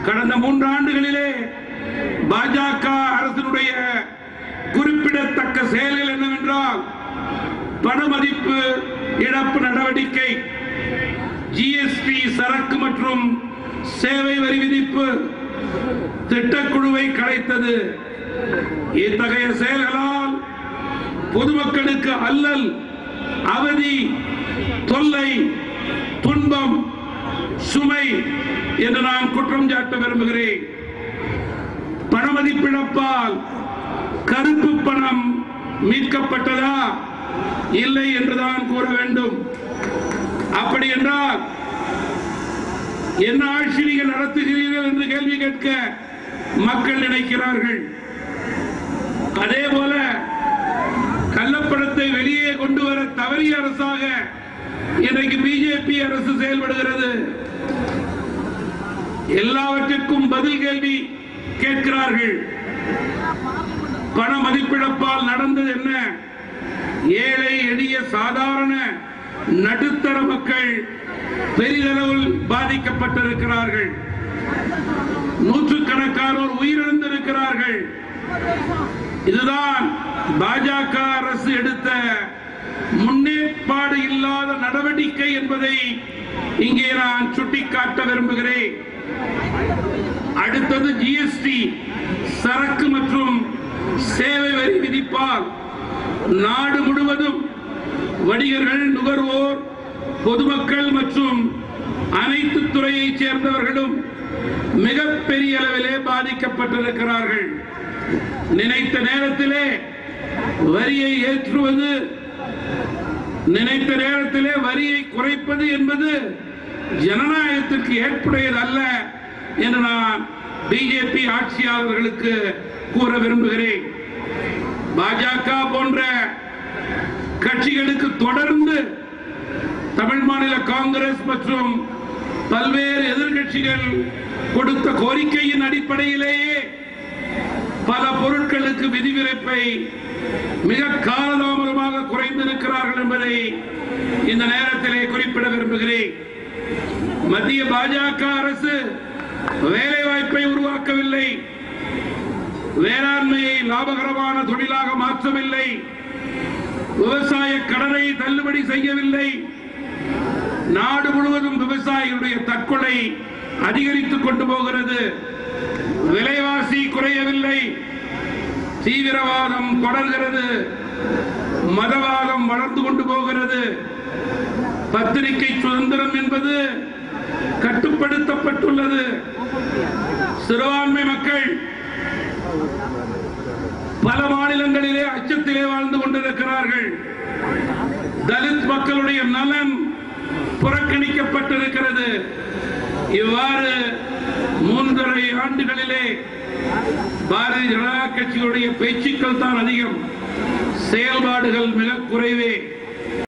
கடந்த 3 ஆண்டுகளிலே பாஜக அரசினுடைய குறிப்பிடத்தக்க செயல்கள் என்னவென்றால் பணமதிப்பு இழப்பு நடவடிக்கை, ஜிஎஸ்டி சரக்கு மற்றும் சேவை வரி விதிப்பு, திட்டக்குழுவை கலைத்தது. இத்தகைய செயல்களால் பொதுமக்களுக்கு அல்லல், அவதி, தொல்லை, துன்பம், சுமை என்று நான் குற்றம் சாட்ட விரும்புகிறேன். பணமதிப்பிழப்பால் கருப்பு பணம் மீட்கப்பட்டதா இல்லை என்றுதான் கூற வேண்டும். அப்படி என்றால் என்ன ஆட்சி நீங்கள் நடத்துகிறீர்கள் என்று கேள்வி கேட்க மக்கள் நினைக்கிறார்கள். அதே போல கள்ளப்பணத்தை வெளியே கொண்டு வர தவறிய அரசாக இன்றைக்கு பிஜேபி அரசு செயல்படுகிறது. எல்லாவற்றிற்கும் பதில் கேள்வி கேட்கிறார்கள். பண மதிப்பிழப்பால் நடந்தது என்ன? ஏழை எளிய சாதாரண நடுத்தர மக்கள் பெரிதளவில் பாதிக்கப்பட்டிருக்கிறார்கள். நூற்றுக்கணக்கானோர் உயிரிழந்திருக்கிறார்கள். இதுதான் பாஜக அரசு எடுத்த முன்னேற்பாடு இல்லாத நடவடிக்கை என்பதை இங்கே நான் சுட்டிக்காட்ட விரும்புகிறேன். அடுத்தது ஜிஎஸ்டி சரக்கு மற்றும் சேவை வரி விதிப்பால் நாடு முழுவதும் வணிகர்கள், நுகர்வோர், பொதுமக்கள் மற்றும் அனைத்து துறையைச் சேர்ந்தவர்களும் மிகப்பெரிய அளவிலே பாதிக்கப்பட்டிருக்கிறார்கள். நினைத்த நேரத்திலே வரியை ஏற்றுவது, நினைத்த நேரத்திலே வரியை குறைப்பது என்பது ஜனநாயகத்திற்கு ஏற்புடையது அல்ல என்று நான் பிஜேபி ஆட்சியாளர்களுக்கு கூற விரும்புகிறேன். பாஜக போன்ற கட்சிகளுக்கு தொடர்ந்து தமிழ் மாநில காங்கிரஸ் மற்றும் பல்வேறு எதிர்கட்சிகள் கொடுத்த கோரிக்கையின் அடிப்படையிலேயே பல பொருட்களுக்கு விதிவிலக்கை மிக காலதாமதமாக குறைந்திருக்கிறார்கள் என்பதை இந்த நேரத்திலே குறிப்பிட விரும்புகிறேன். மத்திய பாஜக அரசு வேலை வாய்ப்பை உருவாக்கவில்லை, வேளாண்மையை லாபகரமான தொழிலாக மாற்றவில்லை, விவசாய கடனை தள்ளுபடி செய்யவில்லை. நாடு முழுவதும் விவசாயிகளுடைய தற்கொலை அதிகரித்துக் கொண்டு போகிறது. விலைவாசி குறையவில்லை, தீவிரவாதம் தொடர்கிறது, மதவாதம் வளர்ந்து கொண்டு போகிறது. பத்திரிகை சுதந்திரம் என்பது கட்டுப்படுத்தப்பட்டுள்ளது. சிறுபான்மை மக்கள் பல மாநிலங்களிலே அச்சத்திலே வாழ்ந்து கொண்டிருக்கிறார்கள். தலித் மக்களுடைய நலன் புறக்கணிக்கப்பட்டிருக்கிறது. இவ்வாறு 3.5 ஆண்டுகளிலே பாரதிய ஜனதா கட்சியுடைய பேச்சுக்கள் தான் அதிகம், செயல்பாடுகள் மிக குறைவே.